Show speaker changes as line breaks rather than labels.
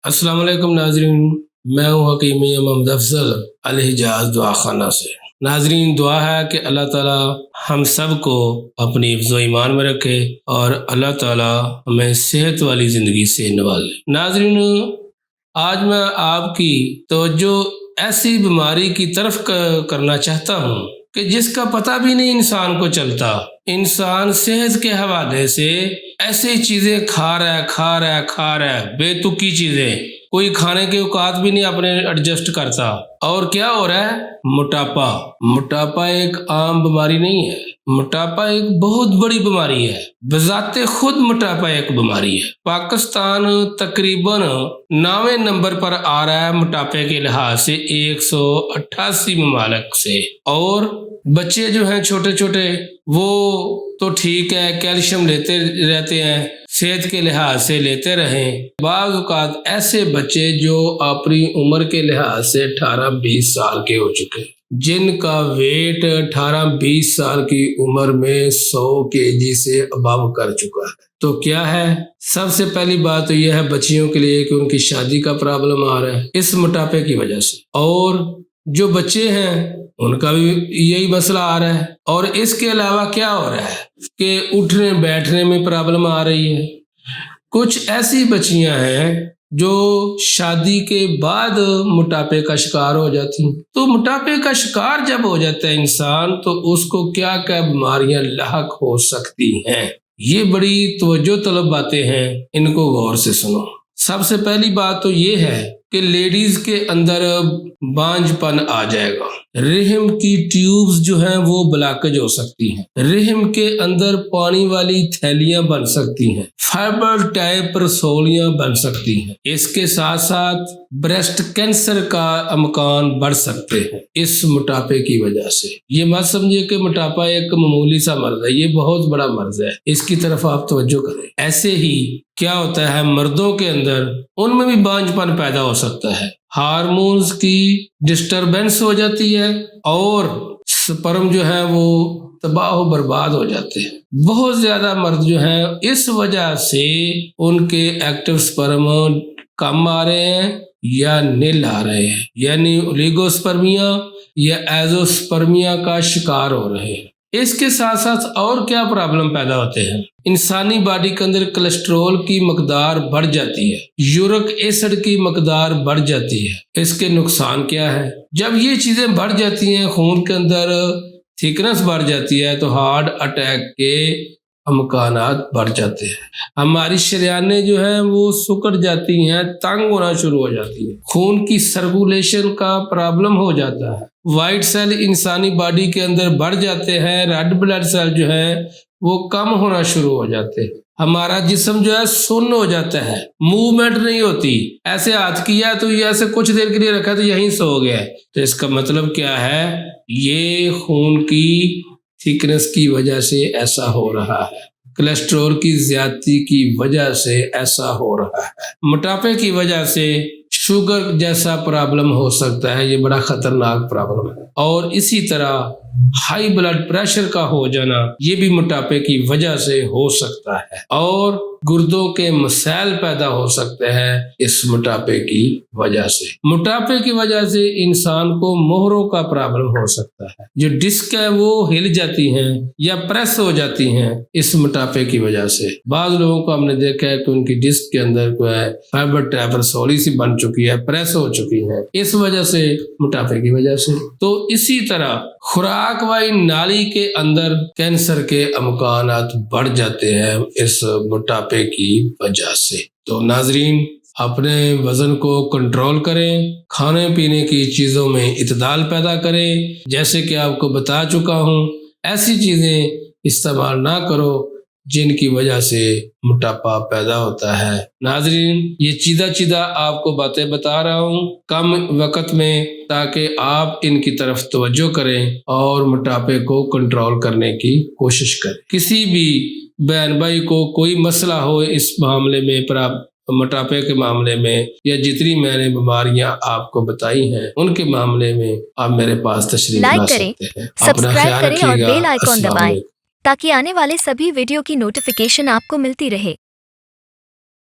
अस्सलाम वालेकुम नाजरीन, मैं हूँ हकीम मोहम्मद अफजल अलहिजाज दुआ खाना से। नाजरीन, दुआ है कि अल्लाह ताला हम सब को अपनी हिफ्ज़ व ईमान में रखे और अल्लाह ताला हमें सेहत वाली ज़िंदगी से नवाजे। नाजरीन, आज मैं आपकी तवज्जो ऐसी बीमारी की तरफ करना चाहता हूँ कि जिसका पता भी नहीं इंसान को चलता। इंसान सेहत के हवाले से ऐसी चीज़ें खा रहा है बेतुकी चीज़ें, कोई खाने के औकात भी नहीं अपने एडजस्ट करता। और क्या हो रहा है? मोटापा एक आम बीमारी नहीं है, मोटापा एक बहुत बड़ी बीमारी है। बजाते खुद मोटापा एक बीमारी है। पाकिस्तान तकरीबन 9वें नंबर पर आ रहा है मोटापे के लिहाज से 188 ममालिक से। और बच्चे जो हैं छोटे छोटे वो तो ठीक है, कैल्शियम लेते रहते हैं, सेहत के लिहाज से लेते रहें। बाज़ औक़ात ऐसे बच्चे जो अपनी उम्र के लिहाज से 18-20 साल के हो चुके, जिनका वेट 18-20 साल की उम्र में 100 kg से अबव कर चुका है, तो क्या है? सबसे पहली बात तो यह है बच्चियों के लिए कि उनकी शादी का प्रॉब्लम आ रहा है इस मोटापे की वजह से, और जो बच्चे हैं उनका भी यही मसला आ रहा है। और इसके अलावा क्या हो रहा है कि उठने बैठने में प्रॉब्लम आ रही है। कुछ ऐसी बच्चियां हैं जो शादी के बाद मोटापे का शिकार हो जाती हैं। तो मोटापे का शिकार जब हो जाता है इंसान, तो उसको क्या क्या बीमारियां लाहक हो सकती हैं। ये बड़ी तवज्जो तलब बातें हैं, इनको गौर से सुनो। सबसे पहली बात तो ये है कि लेडीज के अंदर बांझपन आ जाएगा, रहम की ट्यूब्स जो हैं वो ब्लॉकेज हो सकती हैं, रहम के अंदर पानी वाली थैलियां बन सकती हैं, फाइबर टाइप रसोलियां बन सकती हैं। इसके साथ साथ ब्रेस्ट कैंसर का अमकान बढ़ सकते हैं इस मोटापे की वजह से। ये मत समझिए कि मोटापा एक मामूली सा मर्ज है, ये बहुत बड़ा मर्ज है, इसकी तरफ आप तवज्जो करें। ऐसे ही क्या होता है, मर्दों के अंदर उनमें भी बांझपन पैदा हो सकता है, हार्मोन्स की डिस्टरबेंस हो जाती है और स्पर्म जो है वो तबाह बर्बाद हो जाते हैं। बहुत ज्यादा मर्द जो हैं इस वजह से उनके एक्टिव स्पर्म कम आ रहे हैं या नील आ रहे हैं, यानी ओलिगोस्पर्मिया या एजोस्पर्मिया का शिकार हो रहे हैं। इसके साथ साथ और क्या प्रॉब्लम पैदा होते हैं? इंसानी बॉडी के अंदर कोलेस्ट्रॉल की मकदार बढ़ जाती है, यूरिक एसिड की मकदार बढ़ जाती है। इसके नुकसान क्या है? जब ये चीजें बढ़ जाती हैं, खून के अंदर थिकनेस बढ़ जाती है, तो हार्ट अटैक के अमकानात बढ़ जाते हैं। हमारी शरीयानें जो हैं वो सुकड़ जाती हैं, तंग होना शुरू हो जाती है, खून की सर्कुलेशन का प्रॉब्लम हो जाता है, वाइट सेल इंसानी बॉडी के अंदर बढ़ जाते हैं, रेड ब्लड सेल जो है वो कम होना शुरू हो जाते हैं, हमारा जिस्म जो है सुन्न हो जाता है, मूवमेंट नहीं होती। ऐसे हाथ किया तो ये ऐसे कुछ देर के लिए रखा तो यहीं सो गया, तो इसका मतलब क्या है? ये खून की थिकनेस की वजह से ऐसा हो रहा है, कोलेस्ट्रॉल की ज्यादती की वजह से ऐसा हो रहा है, मोटापे की वजह से शुगर जैसा प्रॉब्लम हो सकता है। ये बड़ा खतरनाक प्रॉब्लम है। और इसी तरह हाई ब्लड प्रेशर का हो जाना, ये भी मोटापे की वजह से हो सकता है। और गुर्दों के मसाइल पैदा हो सकते हैं इस मोटापे की वजह से। मोटापे की वजह से इंसान को मोहरों का प्रॉब्लम हो सकता है, जो डिस्क है वो हिल जाती हैं या प्रेस हो जाती हैं इस मोटापे की वजह से। बाज़ लोगों को हमने देखा है कि उनकी डिस्क के अंदर कोई है फाइबर टाइप रसोली सी बन चुकी है, प्रेस हो चुकी है, इस वजह से, मोटापे की वजह से। तो इसी तरह खुराक वाली नाली के अंदर कैंसर के अमकानात बढ़ जाते हैं इस मोटापे की वजह से। तो नाजरीन, अपने वजन को कंट्रोल करें, खाने पीने की चीजों में इतदाल पैदा करें। जैसे कि आपको बता चुका हूं, ऐसी चीजें इस्तेमाल ना करो जिनकी वजह से मोटापा पैदा होता है। नाजरीन, ये चीदा आपको बातें बता रहा हूँ कम वक्त में, ताकि आप इनकी तरफ तवज्जो करें और मोटापे को कंट्रोल करने की कोशिश करें। किसी भी बहन भाई को कोई मसला हो इस मामले में, मोटापे के मामले में, या जितनी मैंने बीमारियां आपको बताई हैं उनके मामले में, आप मेरे पास तशरीफ ला सकते हैं। अपना ख्याल रखिएगा।
ताकि आने वाले सभी वीडियो की नोटिफिकेशन आपको मिलती रहे।